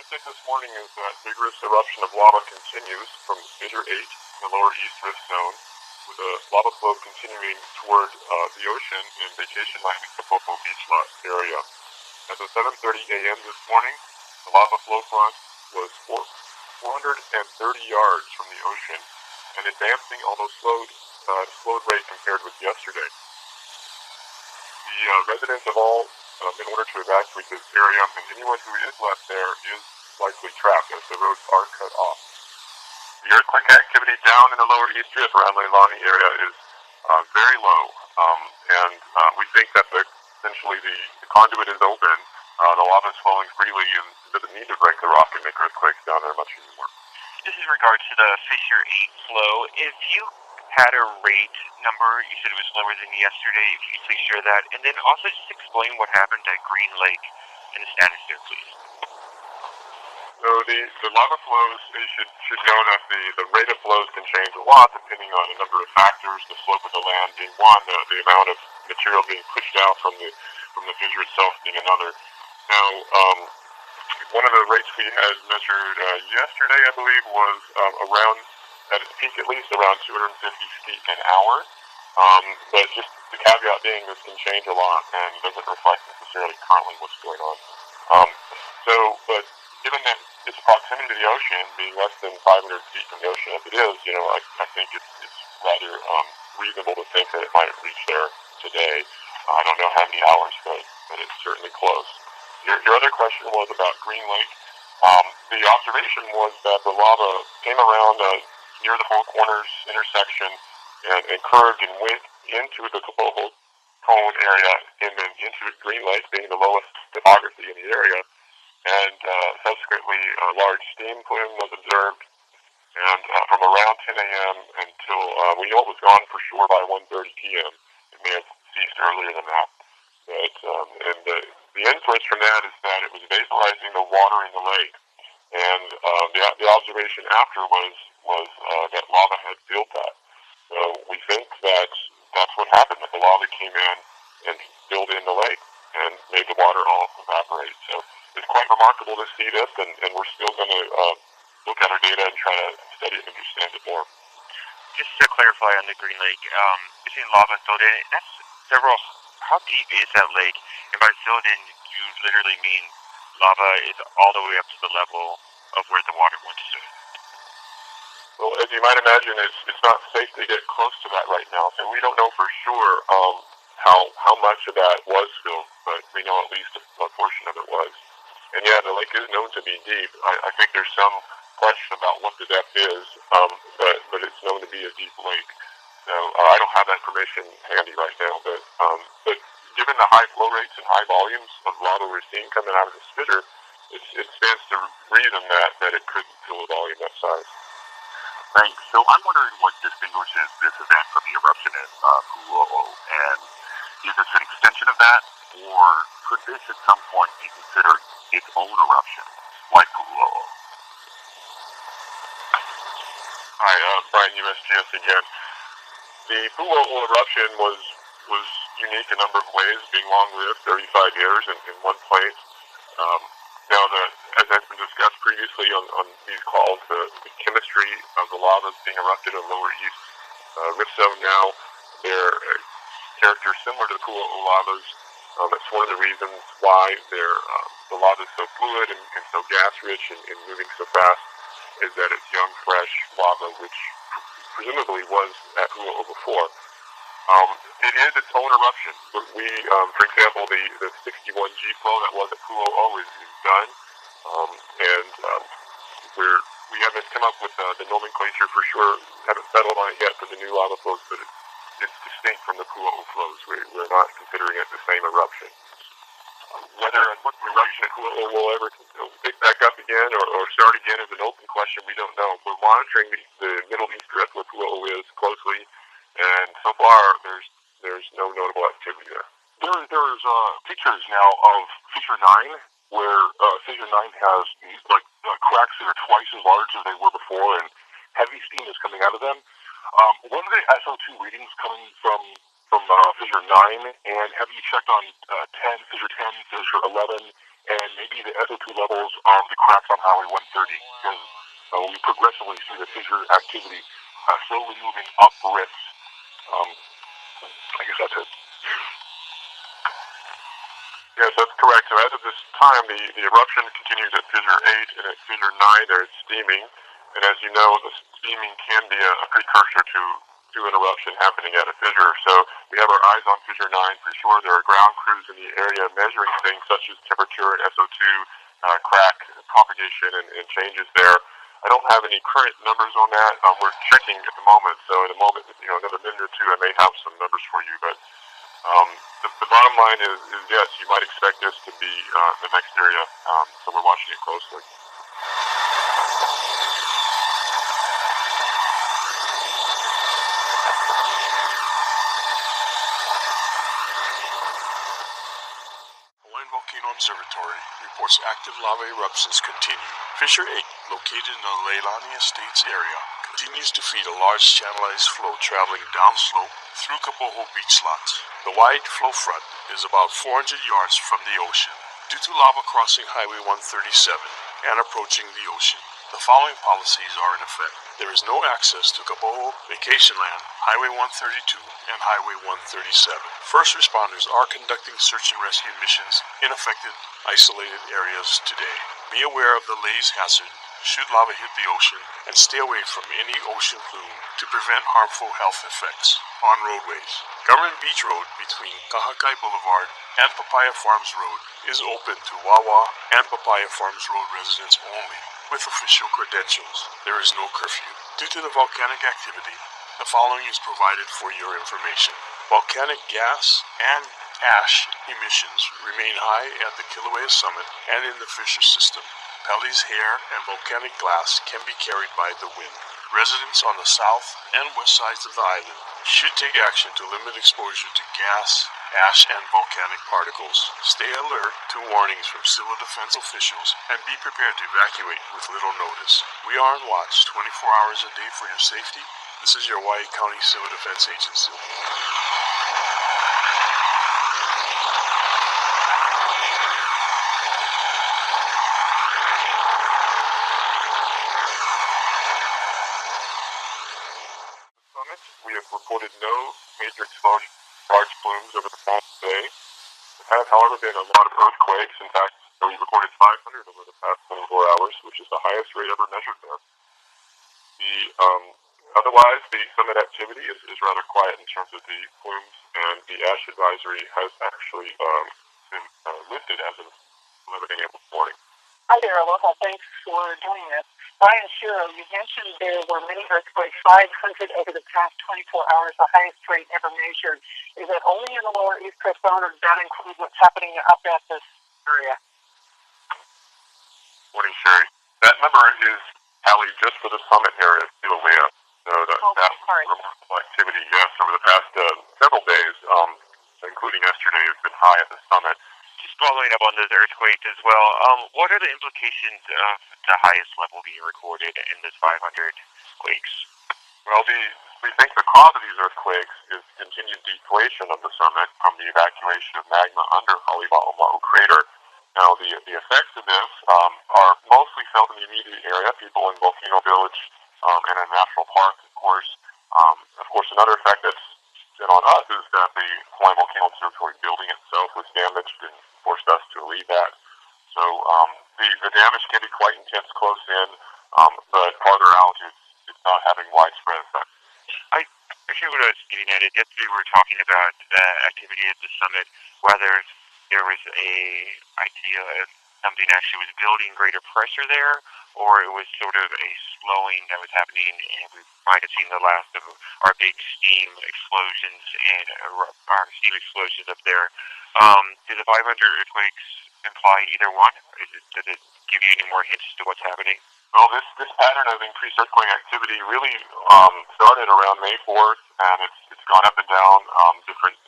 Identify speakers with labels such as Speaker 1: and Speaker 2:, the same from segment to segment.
Speaker 1: update this morning is that vigorous eruption of lava continues from Fissure 8 in the lower east rift zone, with a lava flow continuing toward the ocean in Vacation Island Kapoho beach lot area. As of 7:30 a.m. this morning, the lava flow front was 430 yards from the ocean and advancing, although slowed rate compared with yesterday. The residents have all been ordered to evacuate this area, and anyone who is left there is likely trapped as the roads are cut off. The earthquake activity down in the lower east rift around Leilani area is very low, and we think that essentially the conduit is open. The lava is flowing freely and doesn't need to break the rock and make earthquakes down there much anymore.
Speaker 2: This is in regards to the Fissure 8 flow. If you had a rate number, you said it was lower than yesterday, if you could please share that. And then also just explain what happened at Green Lake and the status there, please.
Speaker 1: So the lava flows, you should know that the rate of flows can change a lot depending on a number of factors, the slope of the land being one, the amount of material being pushed out from the fissure itself being another. Now, one of the rates we had measured yesterday, I believe, was around, at its peak at least, around 250 feet an hour. But just the caveat being this can change a lot and doesn't reflect necessarily currently what's going on. But given that its proximity to the ocean, being less than 500 feet from the ocean as it is, I think it's rather reasonable to think that it might reach there today. I don't know how many hours, but it's certainly close. Your other question was about Green Lake. The observation was that the lava came around near the Four Corners intersection and curved and went into the Kapoho cone area and then into Green Lake, being the lowest topography in the area. And subsequently, a large steam plume was observed. And from around 10 a.m. until we know it was gone for sure by 1:30 p.m. It may have ceased earlier than that. But the inference from that is that it was vaporizing the water in the lake. And the observation after was that lava had filled that. So we think that that's what happened, that the lava came in and filled in the lake and made the water all evaporate. So it's quite remarkable to see this, and we're still going to look at our data and try to study it and understand it more.
Speaker 2: Just to clarify on the Green Lake, you're saying lava filled in. That's several. How deep is that lake? And by filled in, you literally mean lava is all the way up to the level of where the water once stood.
Speaker 1: Well, as you might imagine, it's not safe to get close to that right now, so we don't know for sure how much of that was filled, but we know at least a portion of it was. And yeah, the lake is known to be deep. I think there's some question about what the depth is, but it's known to be a deep lake. So I don't have that information handy right now, but given the high flow rates and high volumes of lava we're seeing coming out of this fissure, it stands to reason that it could fill a volume that size.
Speaker 3: Thanks. So I'm wondering what distinguishes this event from the eruption in Pu'u'o, and is this an extension of that, or could this at some point be considered its own eruption, like Pu'u'o?
Speaker 1: Hi, Brian, USGS again. The Pu'u'o eruption was unique in a number of ways, being long-lived, 35 years in one place. Now, as has been discussed previously on these calls, the chemistry of the lavas being erupted in the lower east rift zone now, they're characters similar to the Pu'u'o lavas. That's one of the reasons why the lava is so fluid and so gas-rich and moving so fast, is that it's young, fresh lava, which presumably was at Pu'u'o before. It is its own eruption. We, for example, the 61G flow that was at Pu'u'o is done, and we haven't come up with the nomenclature for sure. Haven't settled on it yet for the new lava flows, but it's distinct from the Pu'u'o flows. We're not considering it the same eruption. Whether the eruption at Pu'u'o will ever pick back up again or start again is an open question. We don't know. We're monitoring the Middle East drift where Pu'u'o is closely, and so far there's no notable activity there.
Speaker 3: There's pictures now of Fissure 9, where Fissure 9 has cracks that are twice as large as they were before, and heavy steam is coming out of them. What are the SO2 readings coming from Fissure 9, and have you checked on Fissure 10, Fissure 11, and maybe the SO2 levels examples of the cracks on Highway 130, because we progressively see the fissure activity slowly moving up rifts. I guess that's it.
Speaker 1: Yes, that's correct. So as of this time, the eruption continues at fissure 8, and at fissure 9 there's steaming. And as you know, the steaming can be a precursor to an eruption happening at a fissure. So we have our eyes on fissure 9 for sure. There are ground crews in the area measuring things such as temperature and SO2, crack propagation, and changes there. I don't have any current numbers on that. We're checking at the moment. So in a moment, another minute or two, I may have some numbers for you. But the bottom line is yes, you might expect this to be the next area. So we're watching it closely.
Speaker 4: Volcano Observatory reports active lava eruptions continue. Fissure 8, located in the Leilani Estates area, continues to feed a large channelized flow traveling downslope through Kapoho beach slots. The wide flow front is about 400 yards from the ocean. Due to lava crossing Highway 137 and approaching the ocean, the following policies are in effect. There is no access to Kapoho, Vacation Land, Highway 132, and Highway 137. First responders are conducting search and rescue missions in affected, isolated areas today. Be aware of the laze hazard should lava hit the ocean, and stay away from any ocean plume to prevent harmful health effects on roadways. Government Beach Road between Kahakai Boulevard and Papaya Farms Road is open to Wawa and Papaya Farms Road residents only with official credentials. There is no curfew. Due to the volcanic activity, the following is provided for your information. Volcanic gas and ash emissions remain high at the Kilauea summit and in the fissure system. Pelly's hair and volcanic glass can be carried by the wind. Residents on the south and west sides of the island should take action to limit exposure to gas, ash, and volcanic particles. Stay alert to warnings from civil defense officials and be prepared to evacuate with little notice. We are on watch 24 hours a day for your safety. This is your Hawaii County Civil Defense Agency.
Speaker 1: We have reported no major explosion of large plumes over the past day. There have, however, been a lot of earthquakes. In fact, we recorded 500 over the past 24 hours, which is the highest rate ever measured there. Otherwise, the summit activity is rather quiet in terms of the plumes, and the ash advisory has actually been lifted as of 11 a.m. this morning.
Speaker 5: Hi there, Aloha. Thanks for doing this. Brian Shiro, you mentioned there were many earthquakes, 500 over the past 24 hours, the highest rate ever measured. Is that only in the lower East Coast zone, or does that include what's happening up at this area?
Speaker 1: Morning, Sherry. That number is tallied just for the summit area of Kilauea. So that remarkable activity, yes, over the past several days, including yesterday, has been high at the summit.
Speaker 2: Just following up on those earthquakes as well, what are the implications of the highest level being recorded in this 500 quakes?
Speaker 1: Well, we think the cause of these earthquakes is continued deflation of the summit from the evacuation of magma under Haliba'oma'u crater. Now, the effects of this are mostly felt in the immediate area, people in Volcano Village and in National Park, of course. Of course, another effect that's been on us is that the Hawaii Volcano Observatory building itself was damaged and forced us to leave that. So the damage can be quite intense close in, but farther out it's not having widespread effects.
Speaker 2: I actually what I was getting at it. Yesterday we were talking about activity at the summit, whether there was a idea of something actually was building greater pressure there, or it was sort of a slowing that was happening, and we might have seen the last of our big steam explosions and our steam explosions up there. Do the 500 earthquakes imply either one? Does it give you any more hints to what's happening?
Speaker 1: Well, this pattern of increased earthquake activity really started around May 4th, and it's gone up and down different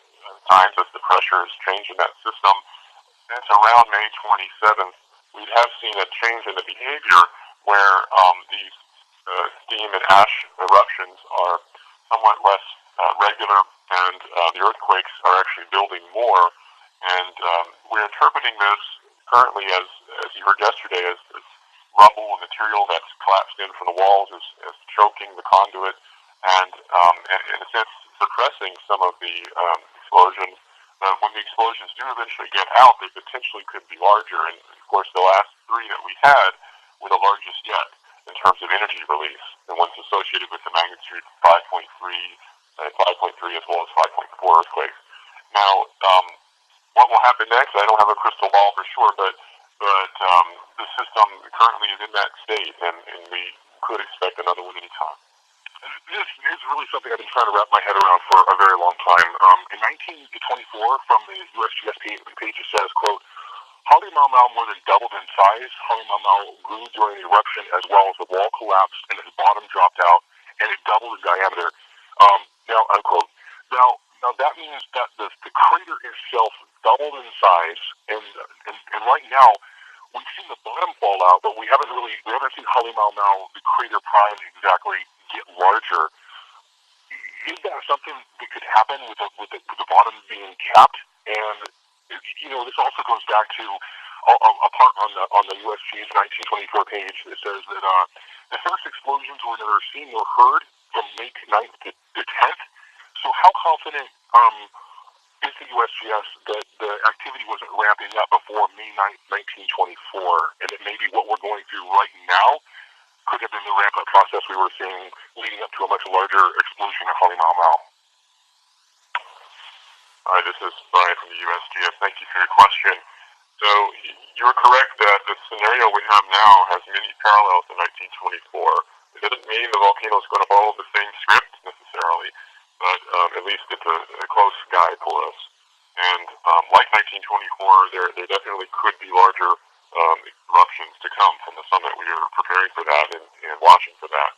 Speaker 1: times as the pressure has changed in that system. Since around May 27th, we have seen a change in the behavior where these steam and ash eruptions are somewhat less regular, and the earthquakes are actually building more. And we're interpreting this currently, as you heard yesterday, as rubble and material that's collapsed in from the walls is choking the conduit and in a sense suppressing some of the explosions. When the explosions do eventually get out, they potentially could be larger. And of course, the last three that we had were the largest yet in terms of energy release, the ones associated with the magnitude 5.3 and 5.3 as well as 5.4 earthquakes. Now, what will happen next? I don't have a crystal ball for sure, but the system currently is in that state, and we could expect another one anytime.
Speaker 3: This is really something I've been trying to wrap my head around for a very long time. In 1924, from the USGS page, it says, quote, Halemaumau more than doubled in size. Halemaumau grew during the eruption as well as the wall collapsed and its bottom dropped out, and it doubled in diameter. Now, unquote. Now that means that the crater itself doubled in size, and right now we've seen the bottom fall out, but we haven't seen Halemaumau, the crater prime, exactly get larger. Is that something that could happen with the bottom being capped? And this also goes back to a part on the USG's 1924 page that says that the first explosions were never seen nor heard from May 9th to 10th. So how confident is the USGS that the activity wasn't ramping up before May 9th, 1924, and that maybe what we're going through right now could have been the ramp-up process we were seeing leading up to a much larger explosion at Halemaumau?
Speaker 1: Hi, this is Brian from the USGS. Thank you for your question. So you're correct that the scenario we have now has many parallels to 1924. It doesn't mean the volcano is going to follow the same script necessarily, but at least it's a close guide for us. And like 1924, there definitely could be larger eruptions to come from the summit. We are preparing for that and watching for that.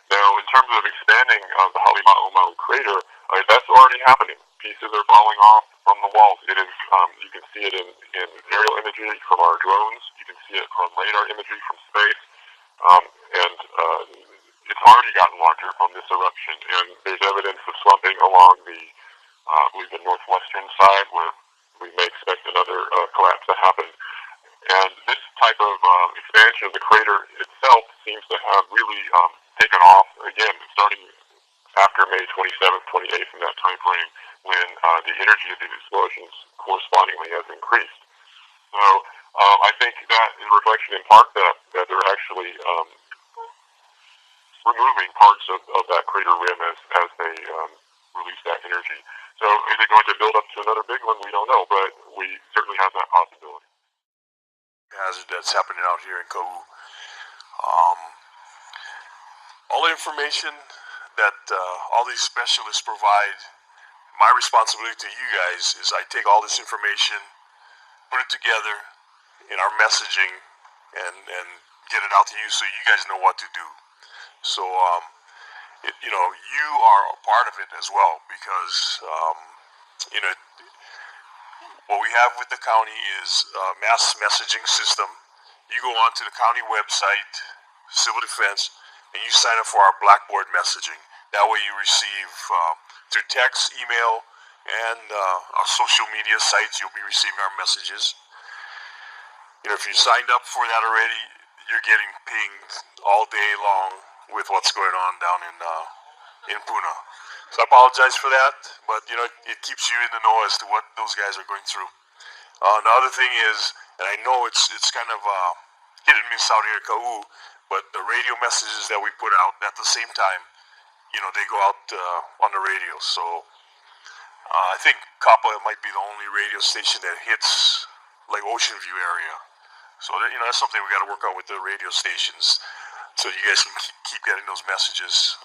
Speaker 1: Now, in terms of expanding the Halemaumau crater, that's already happening. Pieces are falling off from the walls. It is, you can see it in aerial imagery from our drones. You can see it from radar imagery from space. And it's already gotten larger from this eruption. And there's evidence of slumping along the, I believe, the northwestern side where we may expect another collapse to happen. And this type of expansion of the crater itself seems to have really taken off, again, starting after May 27th, 28th, in that time frame, when the energy of these explosions correspondingly has increased. So I think that is a reflection in part that they're actually removing parts of that crater rim as they release that energy. So is it going to build up to another big one? We don't know, but we certainly have that possibility.
Speaker 4: Hazard that's happening out here in Kapoho. All the information that all these specialists provide, my responsibility to you guys is I take all this information, put it together in our messaging, and get it out to you so you guys know what to do. So, you are a part of it as well, because, what we have with the county is a mass messaging system. You go onto the county website, Civil Defense, and you sign up for our Blackboard messaging. That way you receive, through text, email, and our social media sites, you'll be receiving our messages. If you signed up for that already, you're getting pinged all day long with what's going on down in Puna. So I apologize for that, but it keeps you in the know as to what those guys are going through. The other thing is, and I know it's kind of hit and miss out here at Kapoho, but the radio messages that we put out at the same time, they go out on the radio. So I think Kapoho might be the only radio station that hits like Ocean View area. So that's something we got to work on with the radio stations, so you guys can keep getting those messages.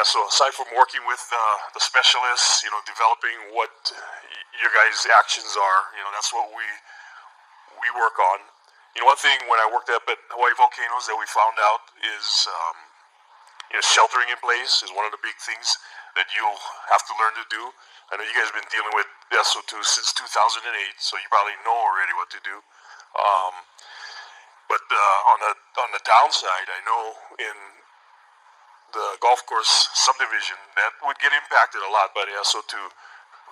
Speaker 4: So aside from working with the specialists, developing what your guys' actions are, that's what we work on. One thing when I worked up at Hawaii Volcanoes that we found out is sheltering in place is one of the big things that you'll have to learn to do. I know you guys have been dealing with SO2 since 2008, so you probably know already what to do. But on the downside, I know in the golf course subdivision that would get impacted a lot by the SO2.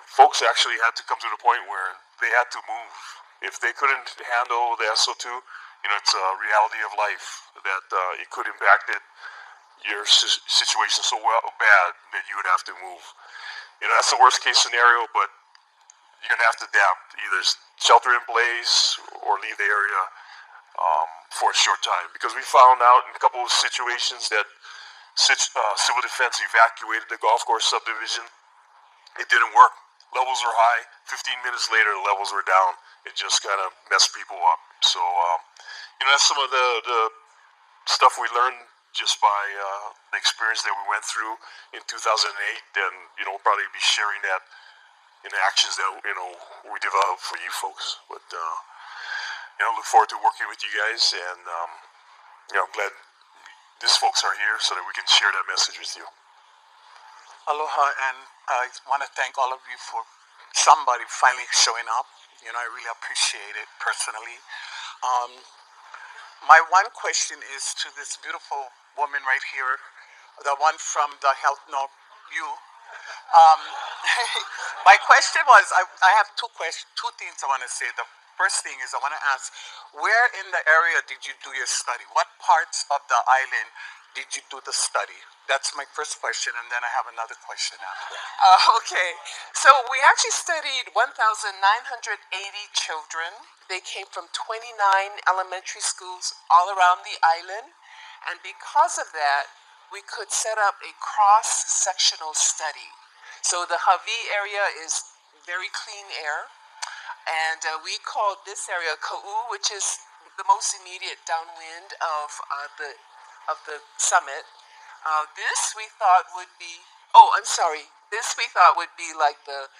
Speaker 4: Folks actually had to come to the point where they had to move If they couldn't handle the SO2, it's a reality of life that it could impact your situation so bad that you would have to move. That's the worst case scenario, but you're going to have to adapt. Either shelter in place or leave the area for a short time. Because we found out in a couple of situations that civil defense evacuated the golf course subdivision. It didn't work. Levels were high. 15 minutes later, the levels were down. It just kind of messed people up. So, that's some of the stuff we learned just by the experience that we went through in 2008. And, we'll probably be sharing that in the actions that, we develop for you folks. But, look forward to working with you guys. And, I'm glad these folks are here so that we can share that message with you.
Speaker 6: Aloha, and I want to thank all of you for somebody finally showing up. I really appreciate it personally. My one question is to this beautiful woman right here, the one from the Health Note U. My question was, I have two things I want to say. The first thing is I want to ask, where in the area did you do your study? What parts of the island did you do the study? That's my first question, and then I have another question after.
Speaker 7: Okay, so we actually studied 1,980 children. They came from 29 elementary schools all around the island, and because of that, we could set up a cross-sectional study. So the Hawi area is very clean air, and we called this area Ka'u, which is the most immediate downwind of the summit. This we thought would be like the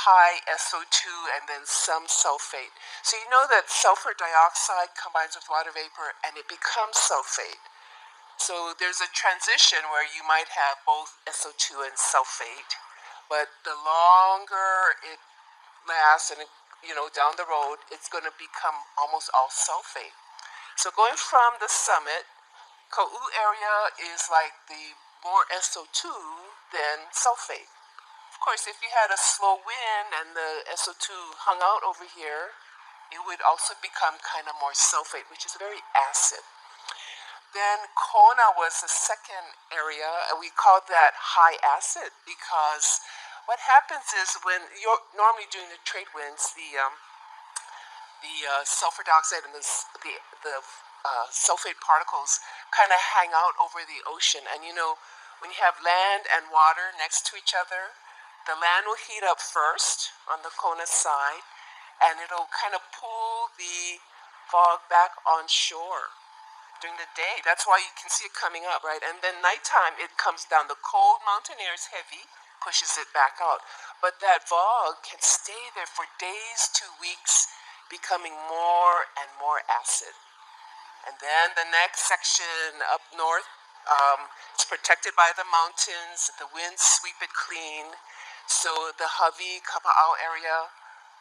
Speaker 7: high SO2 and then some sulfate. So you know that sulfur dioxide combines with water vapor and it becomes sulfate. So there's a transition where you might have both SO2 and sulfate, but the longer it lasts and down the road, it's going to become almost all sulfate. So going from the summit, Ka'u area is like the more SO2 than sulfate. Of course, if you had a slow wind and the SO2 hung out over here, it would also become kind of more sulfate, which is very acid. Then Kona was the second area, and we called that high acid because what happens is when you're normally doing the trade winds, the sulfur dioxide and the sulfate particles kind of hang out over the ocean. And when you have land and water next to each other, the land will heat up first on the Kona side, and it'll kind of pull the fog back on shore during the day. That's why you can see it coming up, right? And then nighttime, it comes down. The cold mountain air is heavy, pushes it back out. But that fog can stay there for days to weeks, becoming more and more acid. And then the next section up north, it's protected by the mountains. The winds sweep it clean. So the Hawi, Kapoho area,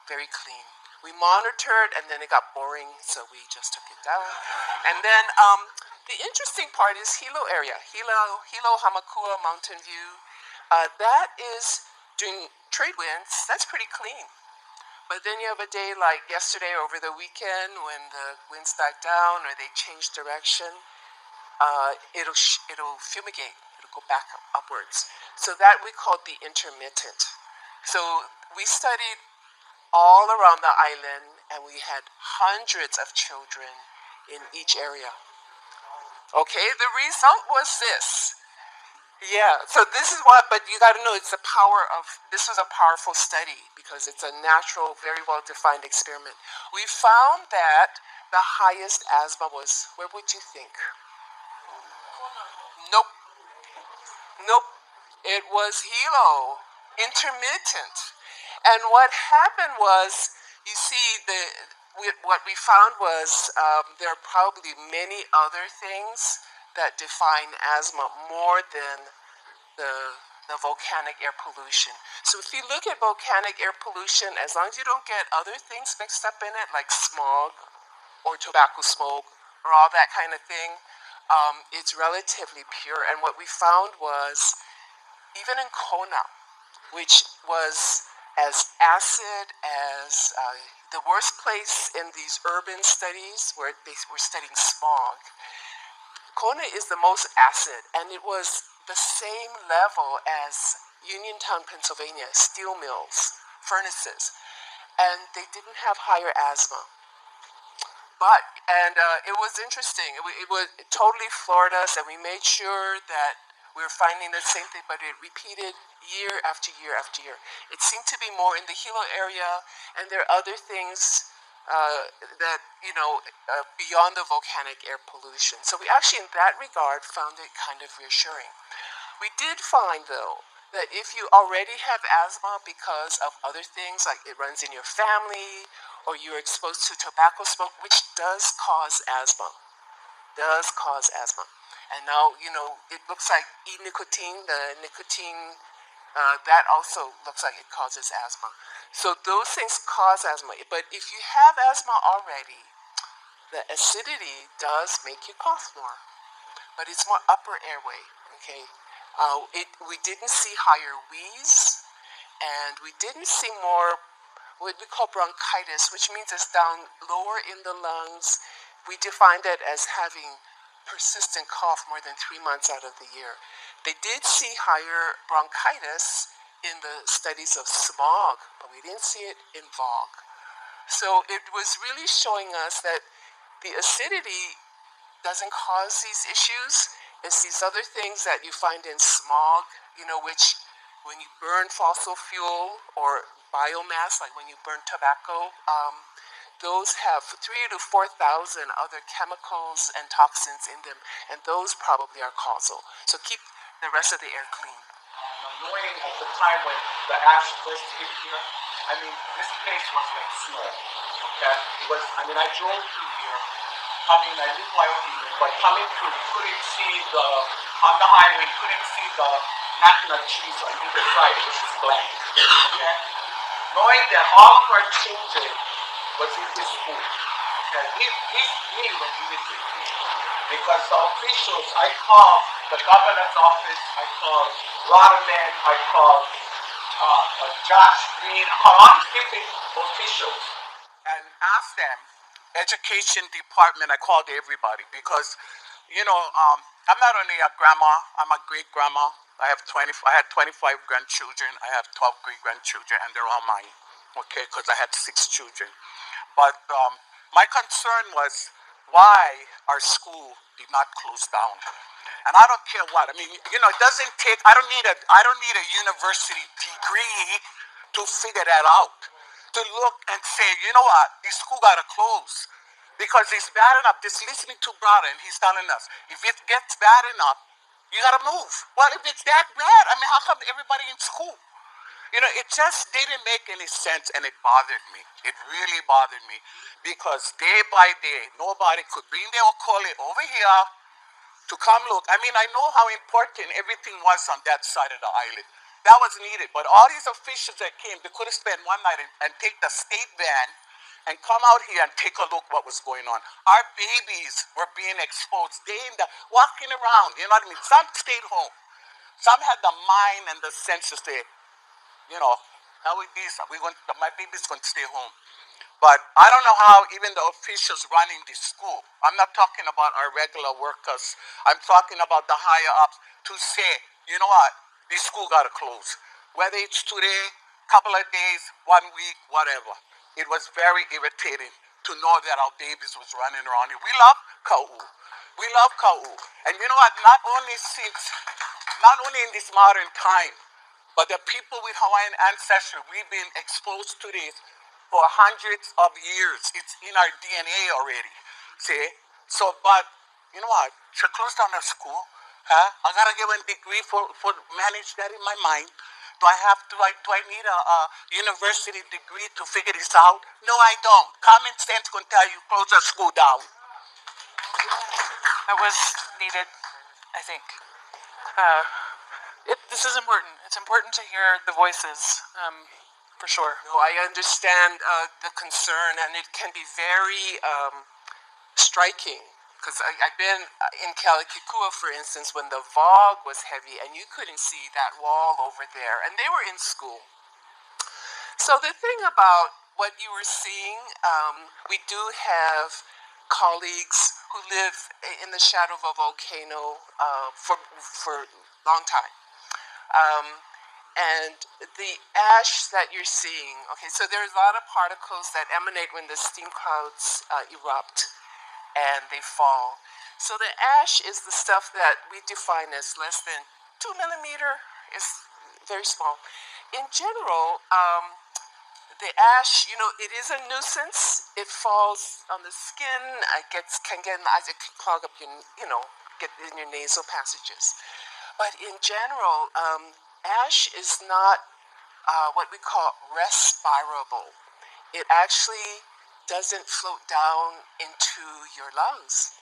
Speaker 7: very clean. We monitored, and then it got boring, so we just took it down. And then the interesting part is Hilo area, Hilo, Hamakua, Mountain View. That is, during trade winds, that's pretty clean. But then you have a day like yesterday over the weekend when the winds died down or they changed direction, it'll fumigate. It'll go back upwards. So that we called the intermittent. So we studied all around the island, and we had hundreds of children in each area. Okay, the result was this. Yeah, so this is what, but you got to know this was a powerful study because it's a natural, very well-defined experiment. We found that the highest asthma was, where would you think? Nope. It was Hilo, intermittent. And what happened was, you see, what we found was there are probably many other things that define asthma more than the volcanic air pollution. So if you look at volcanic air pollution, as long as you don't get other things mixed up in it, like smog or tobacco smoke or all that kind of thing, it's relatively pure. And what we found was, even in Kona, which was as acid as the worst place in these urban studies where we're studying smog, Kona is the most acid, and it was the same level as Uniontown, Pennsylvania, steel mills, furnaces, and they didn't have higher asthma. But, it was interesting. It totally floored us, and we made sure that we were finding the same thing, but it repeated year after year after year. It seemed to be more in the Hilo area, and there are other things that, beyond the volcanic air pollution. So we actually, in that regard, found it kind of reassuring. We did find, though, that if you already have asthma because of other things, like it runs in your family, or you're exposed to tobacco smoke, which does cause asthma, And now, it looks like nicotine, the nicotine, that also looks like it causes asthma. So those things cause asthma. But if you have asthma already, the acidity does make you cough more. But it's more upper airway, okay? We didn't see higher wheeze, and we didn't see more what we call bronchitis, which means it's down lower in the lungs. We define that as having persistent cough more than 3 months out of the year. They did see higher bronchitis in the studies of smog, but we didn't see it in VOG. So it was really showing us that the acidity doesn't cause these issues. It's these other things that you find in smog, which when you burn fossil fuel or biomass, like when you burn tobacco, those have 3,000 to 4,000 other chemicals and toxins in them, and those probably are causal. So keep the rest of the air clean.
Speaker 6: Knowing at the time when the ash first hit here, this place was like snow. Okay? I drove through here, I live Wyoming, but coming through, on the highway, couldn't see the Mackinac trees on either side, which is blank. Okay? Knowing that all of our children was in this school. Okay? He's me when he was with me. Because the officials, I called the governor's office, I called Waterman, I called Josh Green, I called all these different officials and asked them, education department, I called everybody because, I'm not only a grandma, I'm a great grandma. I had 25 grandchildren, I have 12 great grandchildren, and they're all mine, okay, because I had 6 children. But my concern was why our school did not close down. And I don't care what. It doesn't take, I don't need a university degree to figure that out. To look and say, you know what, this school gotta close. Because it's bad enough, just listening to brother, and he's telling us, if it gets bad enough, you gotta move. Well, if it's that bad, how come everybody in school? It just didn't make any sense, and it bothered me. It really bothered me because day by day, nobody could bring their Okole over here to come look. I know how important everything was on that side of the island. That was needed, but all these officials that came, they could have spent one night and take the state van and come out here and take a look what was going on. Our babies were being exposed, walking around, Some stayed home. Some had the mind and the sense to say, how with this? My baby's going to stay home. But I don't know how even the officials running the school, I'm not talking about our regular workers, I'm talking about the higher ups, to say, you know what, this school got to close. Whether it's today, couple of days, 1 week, whatever. It was very irritating to know that our babies was running around here. We love Kau'u. And you know what, not only in this modern time, but the people with Hawaiian ancestry, we've been exposed to this for hundreds of years. It's in our DNA already. See? So, but you know what? To close down the school, I gotta get a degree for manage that in my mind. Do I need a university degree to figure this out? No, I don't. Common sense can tell you close the school down.
Speaker 8: That was needed, I think. This is important. It's important to hear the voices, for sure.
Speaker 7: No, I understand the concern, and it can be very striking. Because I've been in Kealakekua, for instance, when the fog was heavy, and you couldn't see that wall over there, and they were in school. So the thing about what you were seeing, we do have colleagues who live in the shadow of a volcano for a long time. And the ash that you're seeing, okay, so there's a lot of particles that emanate when the steam clouds erupt and they fall. So the ash is the stuff that we define as less than 2 millimeter, is very small. In general, the ash, it is a nuisance. It falls on the skin. It can get in the eyes. It can clog up your, get in your nasal passages. But in general, ash is not what we call respirable. It actually doesn't float down into your lungs.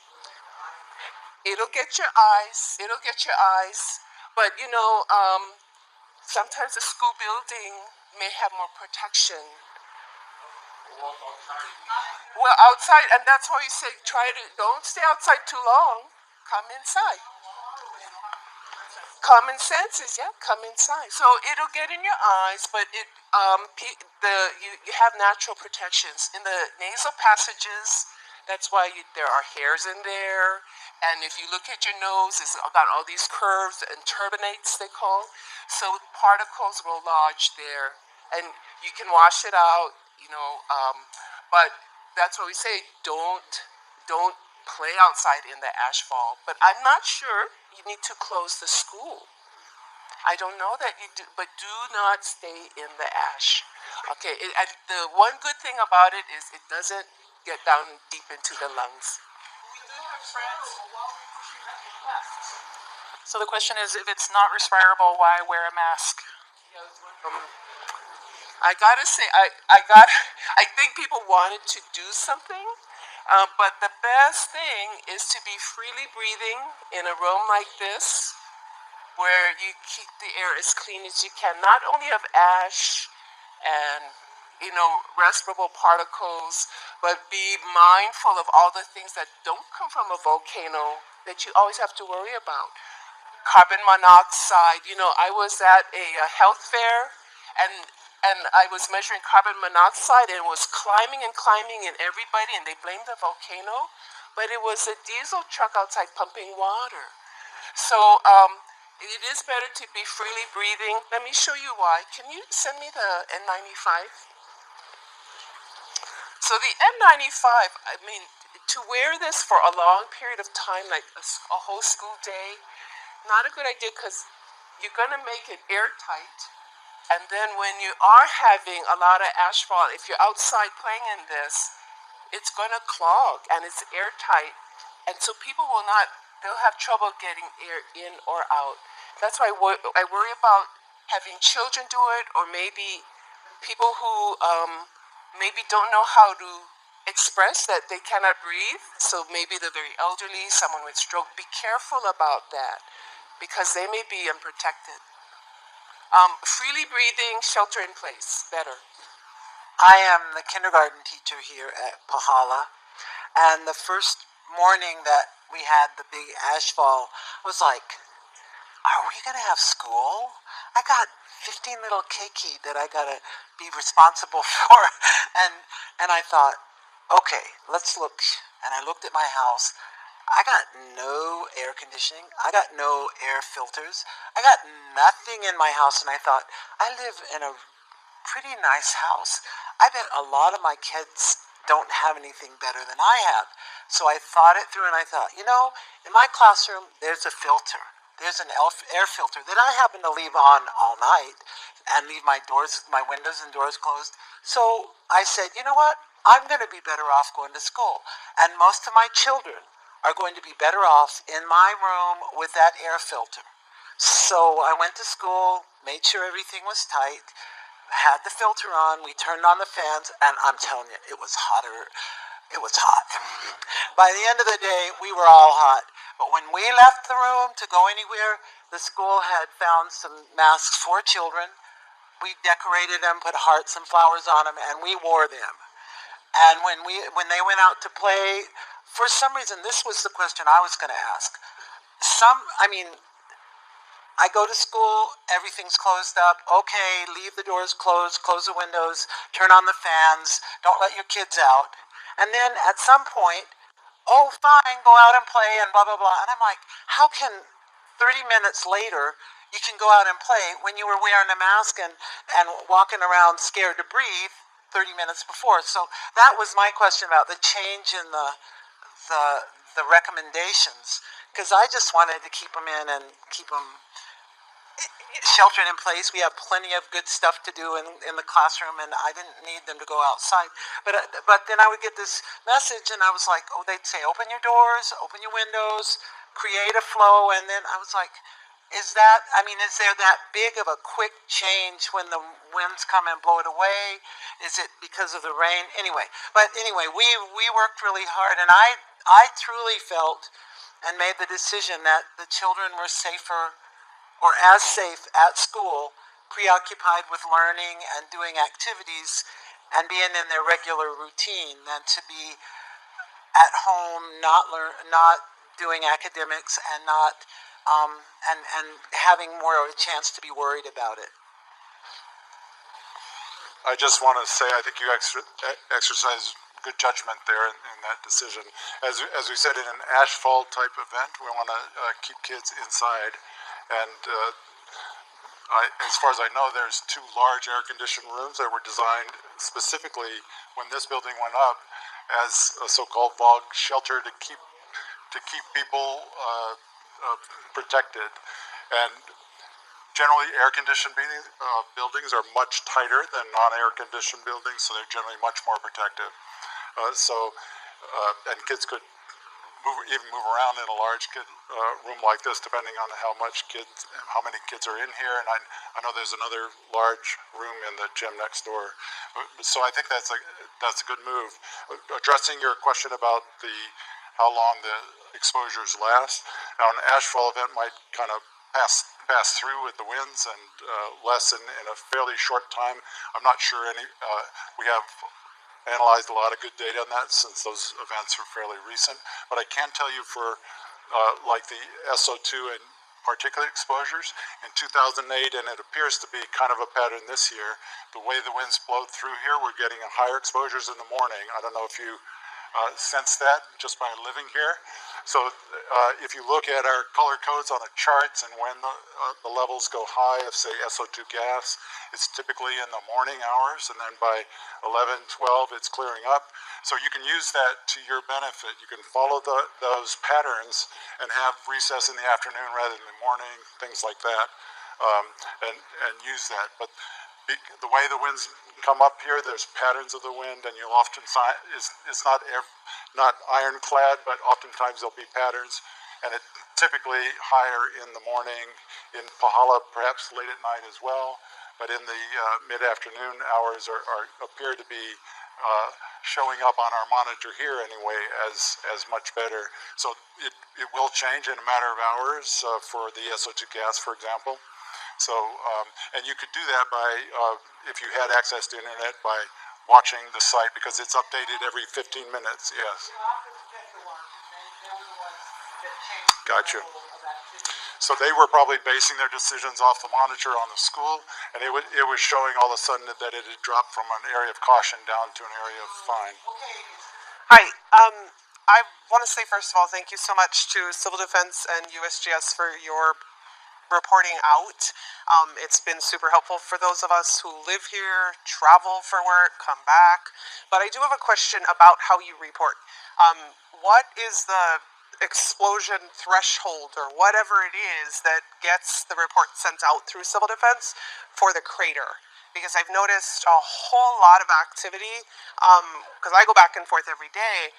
Speaker 7: It'll get your eyes. But sometimes a school building may have more protection. Well, outside, and that's why you say don't stay outside too long. Come inside. Common sense is, come inside. So it'll get in your eyes, but you have natural protections in the nasal passages. That's why there are hairs in there. And if you look at your nose, it's got all these curves and turbinates, they call. So particles will lodge there, and you can wash it out, but that's what we say, don't play outside in the ashfall. But I'm not sure you need to close the school. I don't know that you do, but do not stay in the ash. Okay, the one good thing about it is it doesn't get down deep into the lungs.
Speaker 8: So the question is, if it's not respirable, why wear a mask?
Speaker 7: I gotta say, I think people wanted to do something, but the best thing is to be freely breathing in a room like this, where you keep the air as clean as you can, not only of ash and respirable particles, but be mindful of all the things that don't come from a volcano that you always have to worry about. Carbon monoxide. I was at a health fair, and I was measuring carbon monoxide, and it was climbing in everybody, and they blamed the volcano, but it was a diesel truck outside pumping water. So it is better to be freely breathing. Let me show you why. Can you send me the N95? So the N95, to wear this for a long period of time, like a whole school day, not a good idea, because you're going to make it airtight. And then when you are having a lot of ashfall, if you're outside playing in this, it's going to clog, and it's airtight. And so people they'll have trouble getting air in or out. That's why I worry about having children do it, or maybe people who maybe don't know how to express that they cannot breathe. So maybe the very elderly, someone with stroke. Be careful about that, because they may be unprotected. Freely breathing, shelter in place, better.
Speaker 9: I am the kindergarten teacher here at Pahala, and the first morning that we had the big ashfall, I was like, are we going to have school? I got 15 little keiki that I got to be responsible for, and I thought, okay, let's look. And I looked at my house. I got no air conditioning. I got no air filters. I got nothing in my house, and I thought, I live in a pretty nice house. I bet a lot of my kids don't have anything better than I have. So I thought it through, and I thought, in my classroom, there's a filter. There's an air filter that I happen to leave on all night and leave my windows and doors closed. So I said, you know what? I'm going to be better off going to school. And most of my children are going to be better off in my room with that air filter. So I went to school, made sure everything was tight, had the filter on, we turned on the fans, and I'm telling you, it was hotter. It was hot. By the end of the day, we were all hot. But when we left the room to go anywhere, the school had found some masks for children. We decorated them, put hearts and flowers on them, and we wore them. And when they went out to play, for some reason, this was the question I was going to ask. I go to school, everything's closed up. Okay, leave the doors closed, close the windows, turn on the fans, don't let your kids out. And then at some point, oh, fine, go out and play and blah, blah, blah. And I'm like, how can 30 minutes later you can go out and play when you were wearing a mask and walking around scared to breathe 30 minutes before? So that was my question about the change in the recommendations, because I just wanted to keep them in and keep them sheltered in place. We have plenty of good stuff to do in the classroom, and I didn't need them to go outside. But then I would get this message, and I was like, oh, they'd say, open your doors, open your windows, create a flow. And then I was like, is there that big of a quick change when the winds come and blow it away? Is it because of the rain? Anyway, we worked really hard, and I truly felt and made the decision that the children were safer, or as safe at school, preoccupied with learning and doing activities and being in their regular routine, than to be at home not doing academics and not and having more of a chance to be worried about it.
Speaker 10: I just want to say I think you exercise good judgment there in that decision. As we said, in an ashfall type event, we want to keep kids inside. And as far as I know, there's 2 large air-conditioned rooms that were designed specifically when this building went up as a so-called fog shelter to keep people protected. And generally, air-conditioned buildings are much tighter than non-air-conditioned buildings, so they're generally much more protective. And kids could move around in a large room like this, depending on how many kids are in here. And I know there's another large room in the gym next door. So I think that's a good move. Addressing your question about how long the exposures last. Now, an ashfall event might kind of pass through with the winds and lessen in a fairly short time. I'm not sure we have analyzed a lot of good data on that since those events are fairly recent. But I can tell you for like the SO2 and particulate exposures in 2008, and it appears to be kind of a pattern this year, the way the winds blow through here, we're getting higher exposures in the morning. I don't know if you sense that just by living here. So if you look at our color codes on the charts and when the levels go high of, say, SO2 gas, it's typically in the morning hours, and then by 11, 12, it's clearing up. So you can use that to your benefit. You can follow those patterns and have recess in the afternoon rather than the morning, things like that, and use that. But the way the winds come up here, there's patterns of the wind, and you'll often find it's not ironclad, but oftentimes there'll be patterns, and it typically higher in the morning, in Pahala perhaps late at night as well, but in the mid-afternoon hours appear to be showing up on our monitor here anyway as much better. So it will change in a matter of hours for the SO2 gas, for example. So, and you could do that by, if you had access to internet, by watching the site, because it's updated every 15 minutes, yes. Gotcha. So they were probably basing their decisions off the monitor on the school, and it was showing all of a sudden that it had dropped from an area of caution down to an area of fine.
Speaker 7: Hi. I want to say, first of all, thank you so much to Civil Defense and USGS for your reporting out. It's been super helpful for those of us who live here, travel for work, come back. But I do have a question about how you report. What is the explosion threshold or whatever it is that gets the report sent out through Civil Defense for the crater? Because I've noticed a whole lot of activity, because I go back and forth every day,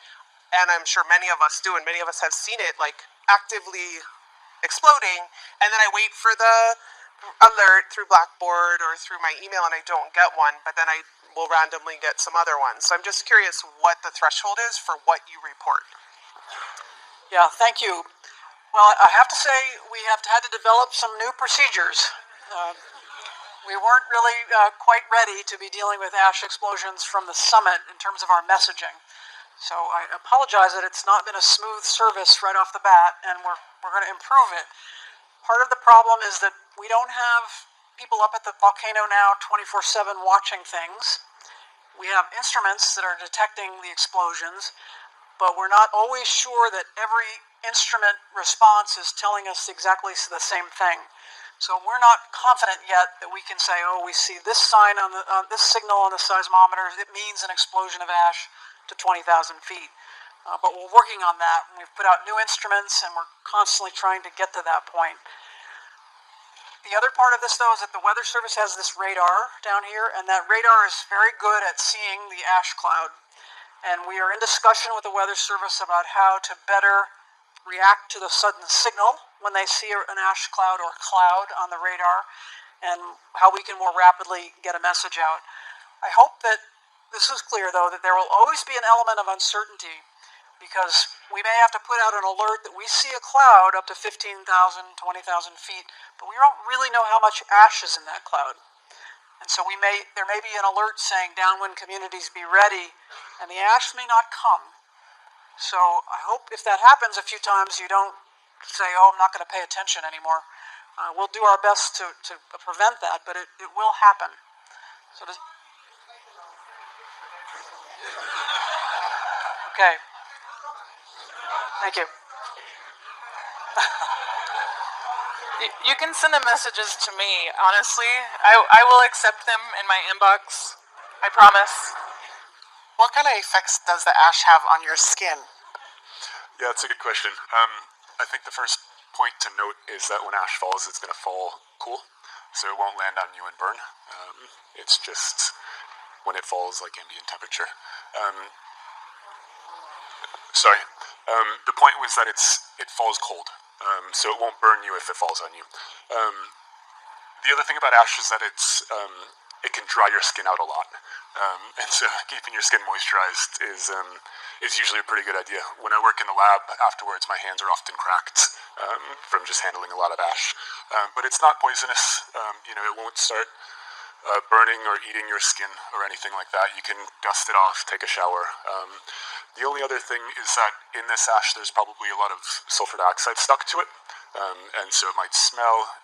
Speaker 7: and I'm sure many of us do, and many of us have seen it, like, actively exploding, and then I wait for the alert through Blackboard or through my email, and I don't get one, but then I will randomly get some other ones. So I'm just curious what the threshold is for what you report.
Speaker 11: Yeah, thank you. Well, I have to say we have had to develop some new procedures. We weren't really quite ready to be dealing with ash explosions from the summit in terms of our messaging. So I apologize that it's not been a smooth service right off the bat, and we're going to improve it. Part of the problem is that we don't have people up at the volcano now 24/7 watching things. We have instruments that are detecting the explosions, but we're not always sure that every instrument response is telling us exactly the same thing. So we're not confident yet that we can say, oh, we see this sign on this signal on the seismometer, it means an explosion of ash to 20,000 feet. But we're working on that. We've put out new instruments, and we're constantly trying to get to that point. The other part of this, though, is that the Weather Service has this radar down here, and that radar is very good at seeing the ash cloud. And we are in discussion with the Weather Service about how to better react to the sudden signal when they see an ash cloud or cloud on the radar, and how we can more rapidly get a message out. I hope that this is clear, though, that there will always be an element of uncertainty, because we may have to put out an alert that we see a cloud up to 15,000, 20,000 feet, but we don't really know how much ash is in that cloud. And so there may be an alert saying downwind communities be ready, and the ash may not come. So I hope if that happens a few times, you don't say, oh, I'm not going to pay attention anymore. We'll do our best to prevent that, but it will happen. So okay. Thank you.
Speaker 8: You can send the messages to me, honestly. I will accept them in my inbox. I promise.
Speaker 12: What kind of effects does the ash have on your skin?
Speaker 13: Yeah, that's a good question. I think the first point to note is that when ash falls, it's going to fall cool, so it won't land on you and burn. It's just when it falls, like ambient temperature. The point was that it falls cold, so it won't burn you if it falls on you. The other thing about ash is that it can dry your skin out a lot, and so keeping your skin moisturized is usually a pretty good idea. When I work in the lab afterwards, my hands are often cracked from just handling a lot of ash, but it's not poisonous. It won't start burning or eating your skin or anything like that. You can dust it off, take a shower. The only other thing is that in this ash there's probably a lot of sulfur dioxide stuck to it, and so it might smell.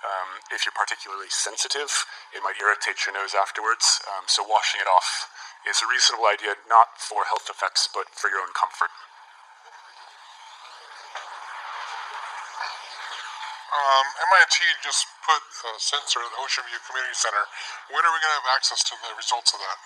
Speaker 13: If you're particularly sensitive, it might irritate your nose afterwards, so washing it off is a reasonable idea, not for health effects, but for your own comfort.
Speaker 10: MIT just put a sensor at the Ocean View Community Center. When are we going to have access to the results of that?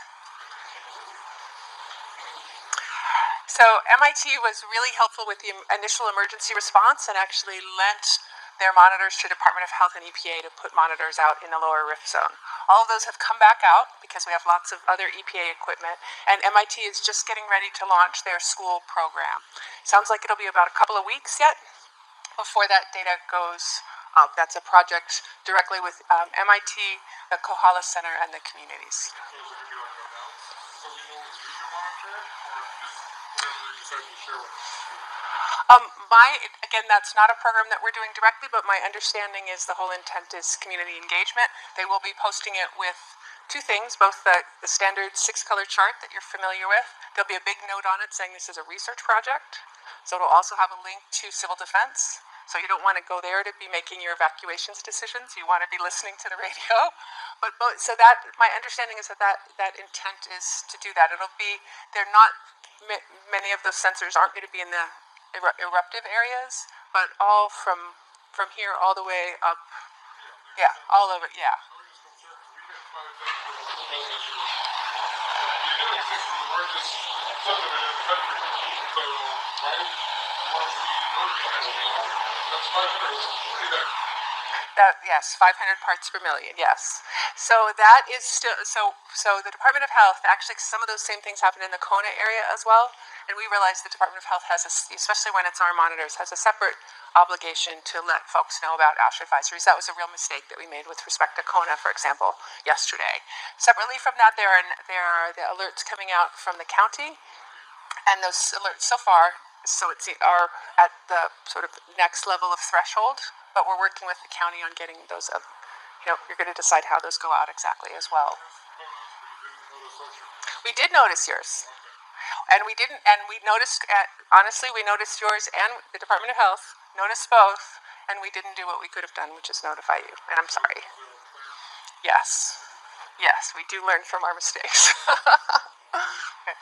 Speaker 7: So MIT was really helpful with the initial emergency response and actually lent their monitors to Department of Health and EPA to put monitors out in the lower rift zone. All of those have come back out because we have lots of other EPA equipment, and MIT is just getting ready to launch their school program. Sounds like it'll be about a couple of weeks yet before that data goes up. That's a project directly with MIT, the Kohala Center, and the communities. Again, that's not a program that we're doing directly, but my understanding is the whole intent is community engagement. They will be posting it with two things, both the standard 6-color chart that you're familiar with. There'll be a big note on it saying this is a research project. So it'll also have a link to civil defense. So you don't want to go there to be making your evacuations decisions. You want to be listening to the radio. So that my understanding is that intent is to do that. They're not, many of those sensors aren't going to be in the eruptive areas, but all from here all the way up. Yeah, all over. Yeah. Yes, 500 parts per million, yes. So that is still, so the Department of Health, actually some of those same things happen in the Kona area as well, and we realize the Department of Health has, especially when it's our monitors, has a separate obligation to let folks know about ash advisories. That was a real mistake that we made with respect to Kona, for example, yesterday. Separately from that, there are the alerts coming out from the county, and those alerts so far, are at the sort of next level of threshold, but we're working with the county on getting those up. You're going to decide how those go out exactly as well. We did notice yours. And we noticed, honestly, we noticed yours and the Department of Health, noticed both, And we didn't do what we could have done, which is notify you. And I'm sorry. Yes. Yes, we do learn from our mistakes. Okay.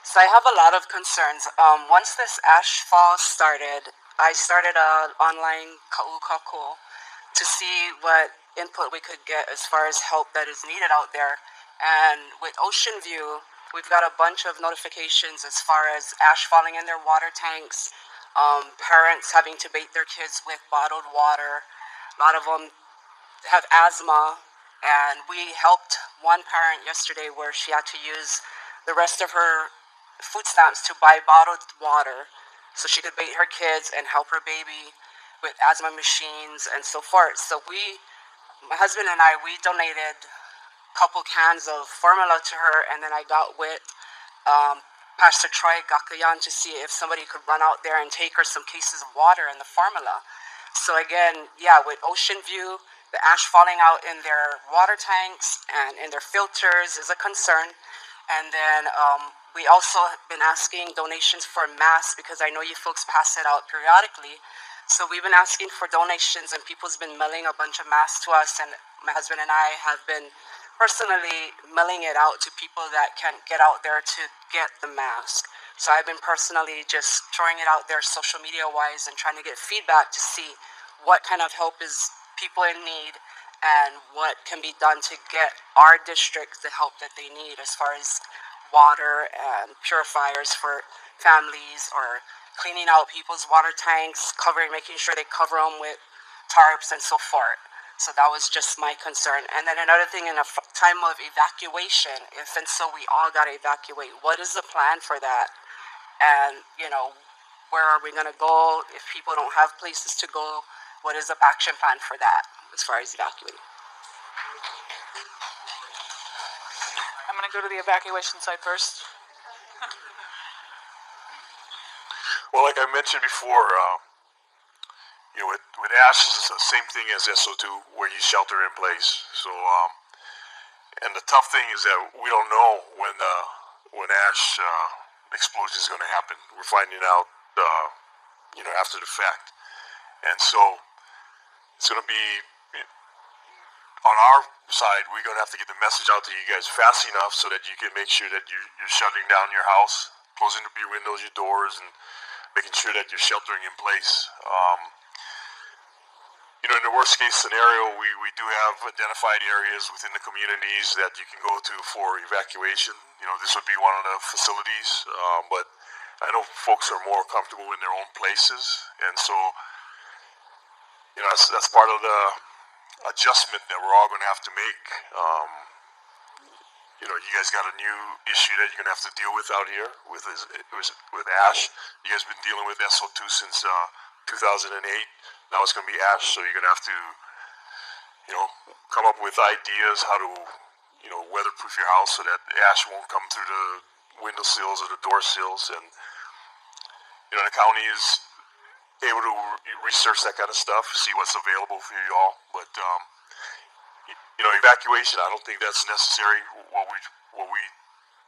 Speaker 7: So I have a lot of concerns. Once this ash fall started, I started an online kaukaku to see what input we could get as far as help that is needed out there. And with Ocean View, we've got a bunch of notifications as far as ash falling in their water tanks, parents having to bathe their kids with bottled water. A lot of them have asthma, and we helped one parent yesterday where she had to use the rest of her food stamps to buy bottled water so she could bathe her kids and help her baby with asthma machines and so forth. So my husband and I, we donated a couple cans of formula to her, and then I got with Pastor Troy Gakayan to see if somebody could run out there and take her some cases of water and the formula. So again, yeah, with Ocean View, the ash falling out in their water tanks and in their filters is a concern. And then we also have been asking donations for masks because I know you folks pass it out periodically. So we've been asking for donations, and people's been mailing a bunch of masks to us, and my husband and I have been personally mailing it out to people that can't get out there to get the mask. So I've been personally just throwing it out there social media wise and trying to get feedback to see what kind of help is people in need and what can be done to get our district the help that they need as far as water and purifiers for families, or cleaning out people's water tanks, making sure they cover them with tarps and so forth. So that was just my concern. And then another thing, in a time of evacuation, if and so we all got to evacuate, what is the plan for that? And, where are we going to go if people don't have places to go? What is the action plan for that as far as evacuating?
Speaker 8: I'm going to go to the evacuation site first.
Speaker 4: Well, like I mentioned before, with ash, it's the same thing as SO2, where you shelter in place. So, and the tough thing is that we don't know when ash explosion is going to happen. We're finding out, after the fact, and so it's going to be on our side. We're going to have to get the message out to you guys fast enough so that you can make sure that you're shutting down your house, closing up your windows, your doors, and making sure that you're sheltering in place. In the worst case scenario, we do have identified areas within the communities that you can go to for evacuation. This would be one of the facilities, but I know folks are more comfortable in their own places, and so that's part of the adjustment that we're all going to have to make. You guys got a new issue that you're going to have to deal with out here with ash. You guys have been dealing with SO2 since 2008. Now it's going to be ash, so you're going to have to, come up with ideas how to, weatherproof your house so that ash won't come through the window sills or the door sills. And, the county is able to research that kind of stuff, see what's available for you all. But, evacuation, I don't think that's necessary. What we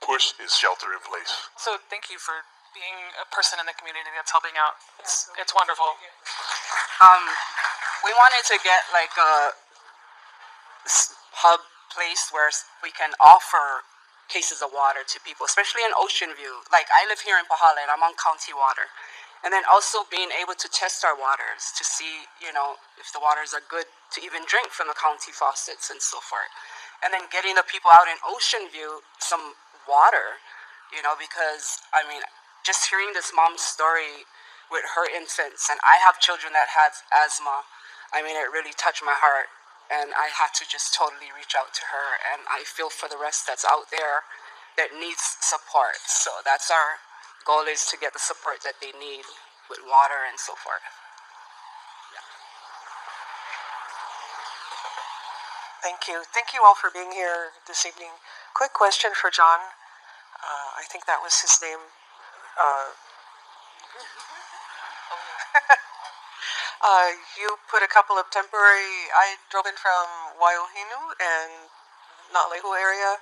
Speaker 4: push is shelter in place.
Speaker 8: So thank you for being a person in the community that's helping out. It's wonderful.
Speaker 7: We wanted to get like a hub place where we can offer cases of water to people, especially in Ocean View. Like, I live here in Pahala and I'm on county water. And then also being able to test our waters to see, if the waters are good to even drink from the county faucets and so forth. And then getting the people out in Ocean View some water, because, just hearing this mom's story with her infants, and I have children that have asthma, it really touched my heart. And I had to just totally reach out to her, and I feel for the rest that's out there that needs support. So that's our goal, is to get the support that they need with water and so forth. Yeah.
Speaker 12: Thank you. Thank you all for being here this evening. Quick question for John. I think that was his name. You put a couple of temporary, I drove in from Waiohinu and Na'Lehu area.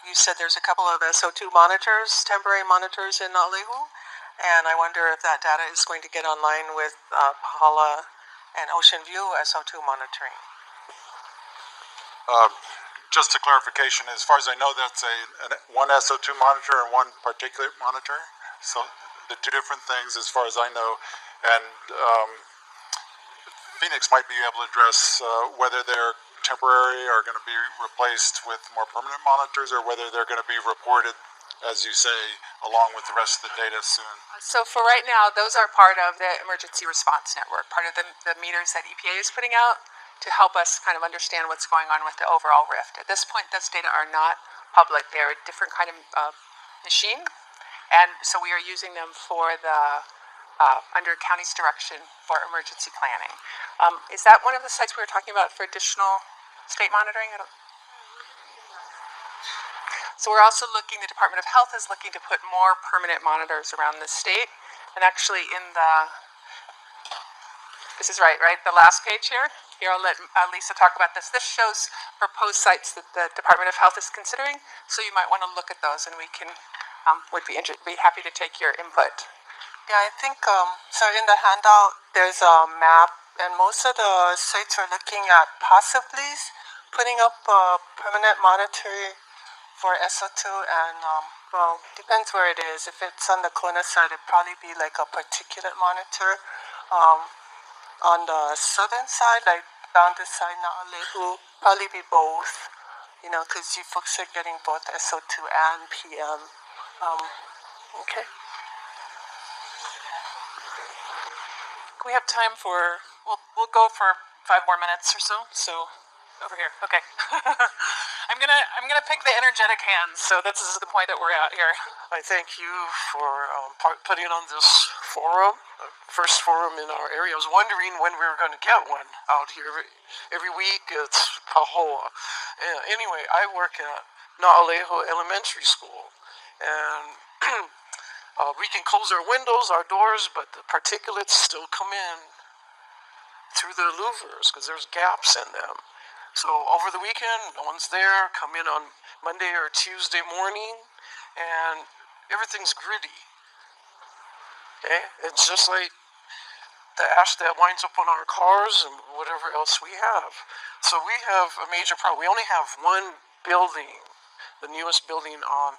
Speaker 12: You said there's a couple of SO2 monitors, temporary monitors in Na'Lehu, And I wonder if that data is going to get online with Pahala and Ocean View SO2 monitoring.
Speaker 10: Just a clarification, as far as I know, that's one SO2 monitor and one particulate monitor. So the two different things as far as I know. And Phoenix might be able to address whether they're temporary or going to be replaced with more permanent monitors, or whether they're going to be reported, as you say, along with the rest of the data soon.
Speaker 8: So for right now, those are part of the emergency response network, part of the meters that EPA is putting out to help us kind of understand what's going on with the overall rift. At this point, those data are not public. They're a different kind of machine, and so we are using them for the under county's direction for emergency planning. Is that one of the sites we were talking about for additional state monitoring? So we're also looking, the Department of Health is looking to put more permanent monitors around the state. And actually in the, this is right? The last page here. Here, I'll let Lisa talk about this. This shows proposed sites that the Department of Health is considering. So you might want to look at those, and we can, would be happy to take your input.
Speaker 12: Yeah, I think, so in the handout, there's a map, and most of the sites are looking at possibly putting up a permanent monitor for SO2, and, well, depends where it is. If it's on the Kona side, it'd probably be like a particulate monitor. On the southern side, like down this side, Naalehu, probably be both, you know, because you folks are getting both SO2 and PM. Okay.
Speaker 8: We have time for, we'll go for 5 more minutes or so. So over here, okay. I'm gonna pick the energetic hands. So this is the point that we're at here.
Speaker 11: I thank you for putting on this forum, first forum in our area. I was wondering when we were going to get one out here. Every week it's Kapoho. Anyway, I work at Naalehu Elementary School, and we can close our windows, our doors, but the particulates still come in through the louvers because there's gaps in them. So over the weekend, no one's there. Come in on Monday or Tuesday morning, and everything's gritty. Okay? It's just like the ash that winds up on our cars and whatever else we have. So we have a major problem. We only have one building, the newest building on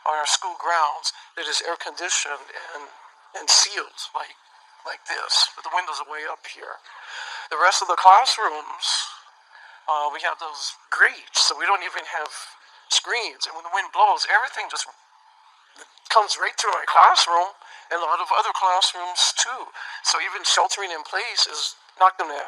Speaker 11: our school grounds, that is air conditioned and sealed like this, but the windows are way up here. The rest of the classrooms, we have those grates, so we don't even have screens. And when the wind blows, everything just comes right through our classroom and a lot of other classrooms too. So even sheltering in place is not going to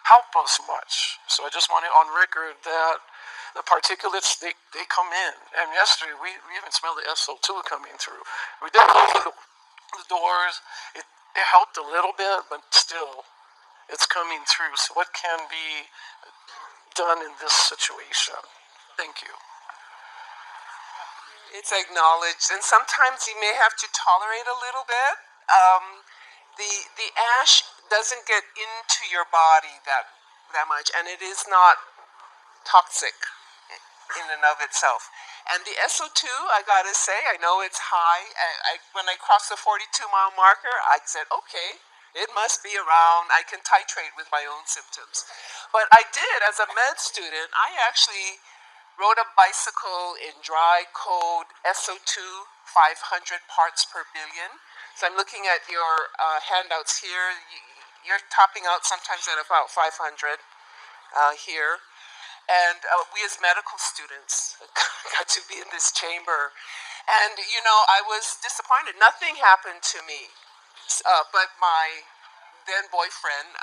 Speaker 11: help us much. So I just want it on record that the particulates, they come in. And yesterday, we even smelled the SO2 coming through. We did close the doors. It helped a little bit, but still, it's coming through. So what can be done in this situation? Thank you.
Speaker 7: It's acknowledged, and sometimes you may have to tolerate a little bit. The ash doesn't get into your body that much, and it is not toxic in and of itself. And the SO2, I gotta say, I know it's high. When I crossed the 42-mile marker, I said, okay, it must be around. I can titrate with my own symptoms. But I did, as a med student, I actually rode a bicycle in dry, cold SO2, 500 parts per billion. So I'm looking at your handouts here. You're topping out sometimes at about 500 here. And we as medical students got to be in this chamber. And, you know, I was disappointed. Nothing happened to me. But my then boyfriend,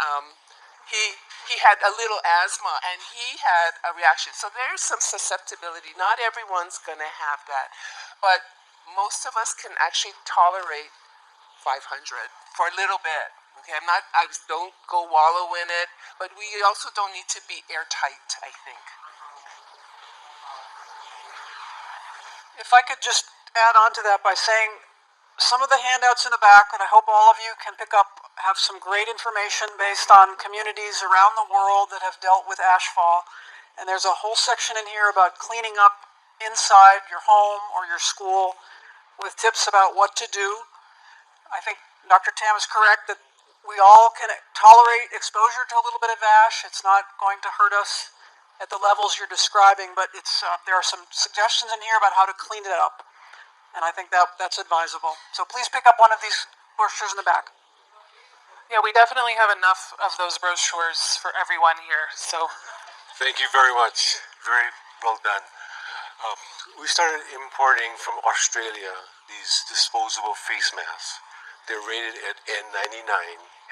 Speaker 7: he had a little asthma, and he had a reaction. So there's some susceptibility. Not everyone's going to have that. But most of us can actually tolerate 500 for a little bit. Okay, I don't go wallow in it, but we also don't need to be airtight, I think.
Speaker 11: If I could just add on to that by saying some of the handouts in the back, and I hope all of you can pick up, have some great information based on communities around the world that have dealt with ashfall. And there's a whole section in here about cleaning up inside your home or your school with tips about what to do. I think Dr. Tam is correct that we all can tolerate exposure to a little bit of ash. It's not going to hurt us at the levels you're describing, but there are some suggestions in here about how to clean it up. And I think that's advisable. So please pick up one of these brochures in the back.
Speaker 8: Yeah, we definitely have enough of those brochures for everyone here. So
Speaker 14: thank you very much. Very well done. We started importing from Australia these disposable face masks. They're rated at N99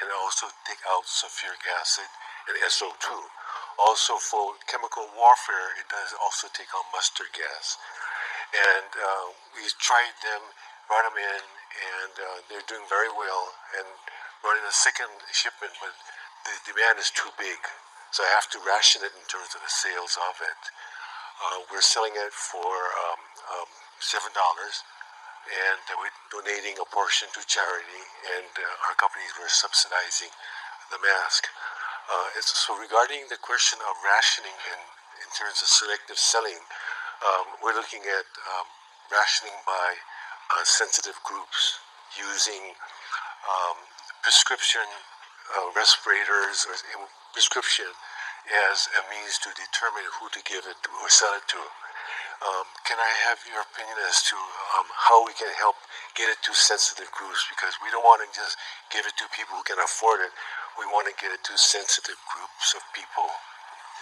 Speaker 14: and also take out sulfuric acid and SO2. Also for chemical warfare, it does also take out mustard gas. And we tried them, brought them in, and they're doing very well. And running a second shipment, but the demand is too big. So I have to ration it in terms of the sales of it. We're selling it for $7, and we're donating a portion to charity, and our companies were subsidizing the mask. So regarding the question of rationing in terms of selective selling, we're looking at rationing by sensitive groups using prescription respirators or prescription as a means to determine who to give it to or sell it to. Can I have your opinion as to how we can help get it to sensitive groups? Because we don't want to just give it to people who can afford it. We want to get it to sensitive groups of people.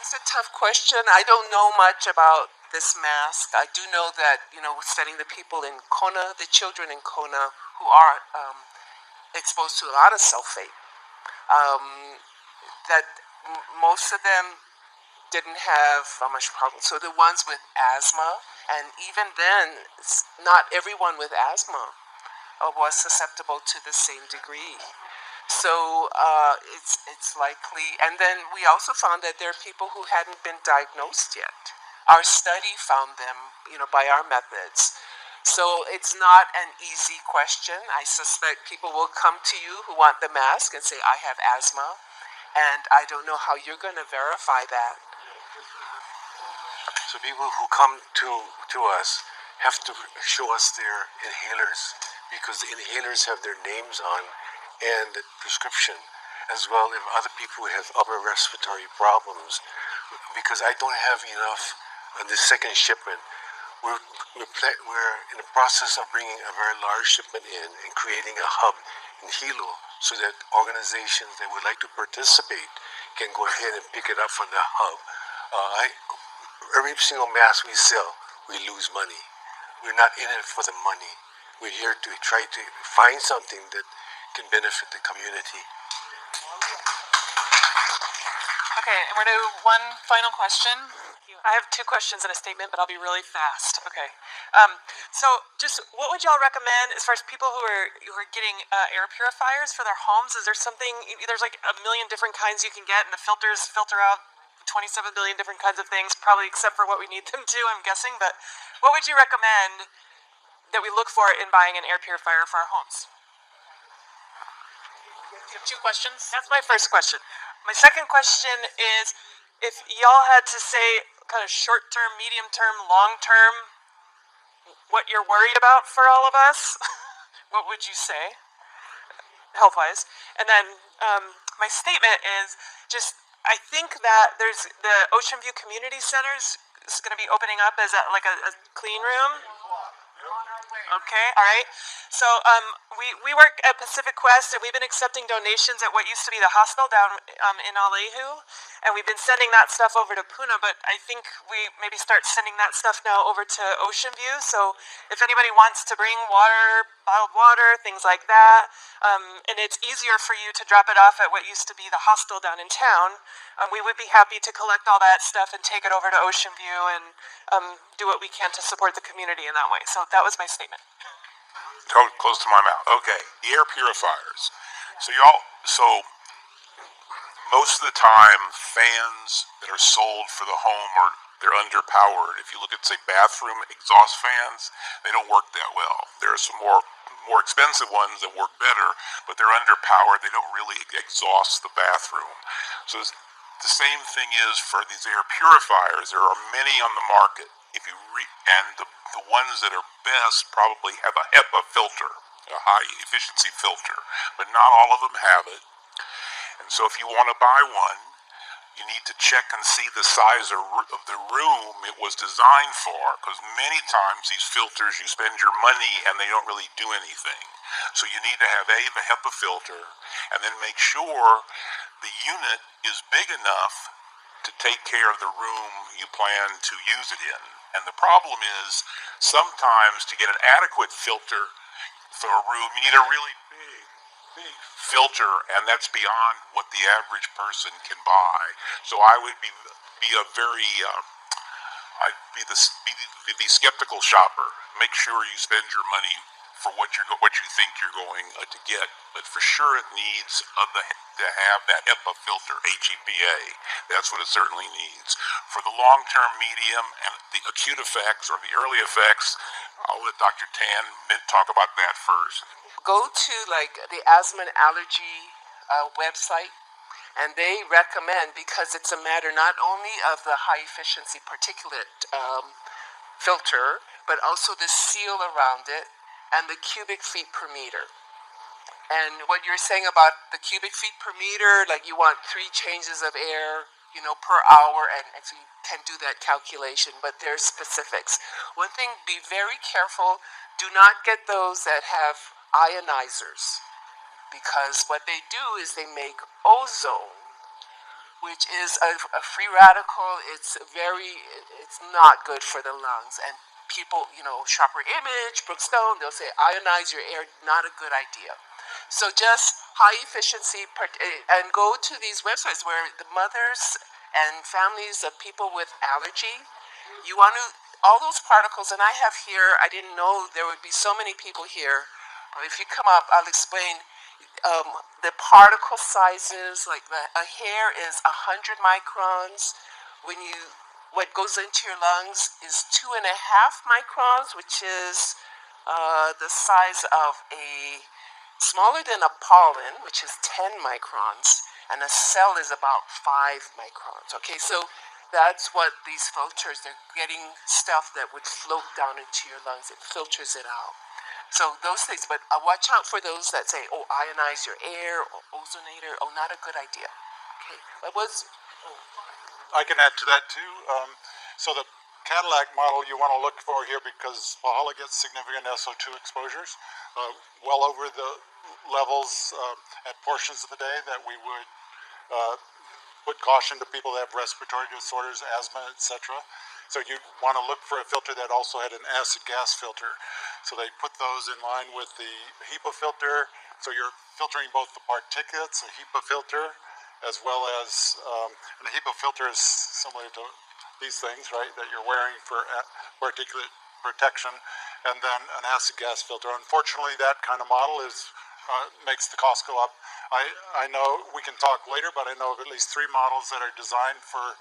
Speaker 7: It's a tough question. I don't know much about this mask. I do know that, studying the people in Kona, the children in Kona who are exposed to a lot of sulfate, that most of them didn't have much problem. So the ones with asthma, and even then, not everyone with asthma was susceptible to the same degree. So it's likely. And then we also found that there are people who hadn't been diagnosed yet. Our study found them, by our methods. So it's not an easy question. I suspect people will come to you who want the mask and say, I have asthma, and I don't know how you're going to verify that.
Speaker 14: So people who come to us have to show us their inhalers, because the inhalers have their names on and the prescription, as well as other people who have upper respiratory problems. Because I don't have enough on the second shipment, we're in the process of bringing a very large shipment in and creating a hub in Hilo so that organizations that would like to participate can go ahead and pick it up from the hub. Every single mask we sell, we lose money. We're not in it for the money. We're here to try to find something that can benefit the community.
Speaker 8: Okay, and we're going to do one final question. I have two questions and a statement, but I'll be really fast. Okay. So just what would y'all recommend as far as people who are getting air purifiers for their homes? Is there something, there's like a million different kinds you can get, and the filters filter out 27 billion different kinds of things, probably except for what we need them to, I'm guessing. But what would you recommend that we look for in buying an air purifier for our homes? You have two questions? That's my first question. My second question is, if y'all had to say kind of short-term, medium-term, long-term, what you're worried about for all of us, what would you say, health-wise? And then my statement is just, I think that there's the Ocean View Community Center is going to be opening up as a clean room. Okay, all right. So we work at Pacific Quest, and we've been accepting donations at what used to be the hospital down in Alehu, and we've been sending that stuff over to Puna, but I think we maybe start sending that stuff now over to Ocean View. So if anybody wants to bring water, bottled water, things like that, and it's easier for you to drop it off at what used to be the hostel down in town, we would be happy to collect all that stuff and take it over to Ocean View and do what we can to support the community in that way. So that was my statement.
Speaker 4: Close to my mouth. Okay, the air purifiers. So most of the time, fans that are sold for the home they're underpowered. If you look at, say, bathroom exhaust fans, they don't work that well. There are some more expensive ones that work better, but they're underpowered. They don't really exhaust the bathroom. So the same thing is for these air purifiers. There are many on the market. And the ones that are best probably have a HEPA filter.
Speaker 15: a high efficiency filter, but not all of them have it. And so if you want to buy one, you need to check and see the size of the room it was designed for, because many times these filters, you spend your money and they don't really do anything. So you need to have the HEPA filter, and then make sure the unit is big enough to take care of the room you plan to use it in. And the problem is, sometimes to get an adequate filter for a room, you need a really big filter, and that's beyond what the average person can buy. So I would be a very I'd be the skeptical shopper. Make sure you spend your money for what you think you're going to get, but for sure it needs to have that HEPA filter, HEPA. That's what it certainly needs. For the long-term, medium, and the acute effects or the early effects, I'll let Dr. Tan talk about that first.
Speaker 7: Go to like the asthma and allergy website, and they recommend, because it's a matter not only of the high efficiency particulate filter, but also the seal around it and the cubic feet per meter. And what you're saying about the cubic feet per meter, like you want 3 changes of air, per hour, and so you can do that calculation, but there's specifics. One thing, be very careful, do not get those that have ionizers, because what they do is they make ozone, which is a free radical. It's not good for the lungs. And people, Sharper Image, Brookstone, they'll say ionize your air, not a good idea. So just high efficiency, and go to these websites where the mothers and families of people with allergy, you want to, all those particles, and I have here, I didn't know there would be so many people here, but if you come up, I'll explain the particle sizes. Like a hair is 100 microns. What goes into your lungs is 2.5 microns, which is the size of smaller than a pollen, which is 10 microns, and a cell is about 5 microns. Okay, so that's what these filters, they're getting stuff that would float down into your lungs. It filters it out. So those things, but watch out for those that say, ionize your air, or ozonator. Not a good idea. Okay,
Speaker 10: I can add to that too. So the Cadillac model you want to look for here, because Pahala gets significant SO2 exposures, well over the levels at portions of the day that we would put caution to people that have respiratory disorders, asthma, etc. So you want to look for a filter that also had an acid gas filter. So they put those in line with the HEPA filter. So you're filtering both the particulates, a HEPA filter, as well as, and the HEPA filter is similar to these things, right, that you're wearing for particulate protection, and then an acid gas filter. Unfortunately, that kind of model makes the cost go up. I know we can talk later, but I know of at least 3 models that are designed for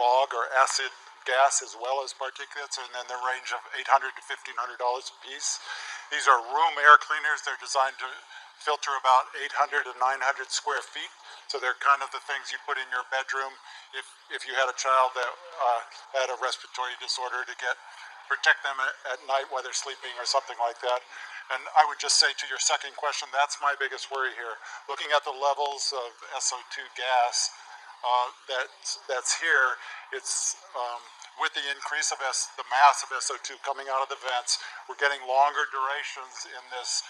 Speaker 10: bog or acid gas as well as particulates, and then the range of $800 to $1,500 a piece. These are room air cleaners. They're designed to filter about 800 to 900 square feet. So they're kind of the things you put in your bedroom if you had a child that had a respiratory disorder, to protect them at night while they're sleeping or something like that. And I would just say to your second question, that's my biggest worry here. Looking at the levels of SO2 gas that's here, it's with the increase of the mass of SO2 coming out of the vents, we're getting longer durations in this,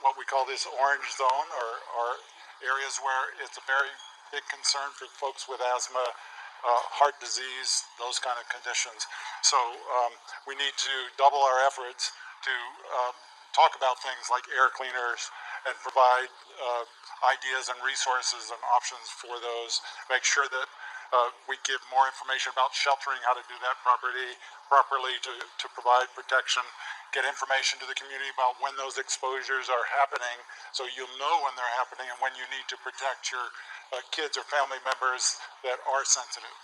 Speaker 10: what we call this orange zone, or areas where it's a very big concern for folks with asthma, heart disease, those kind of conditions. So we need to double our efforts to talk about things like air cleaners and provide ideas and resources and options for those. Make sure that we give more information about sheltering, how to do that properly to provide protection. Get information to the community about when those exposures are happening, so you'll know when they're happening and when you need to protect your kids or family members that are sensitive.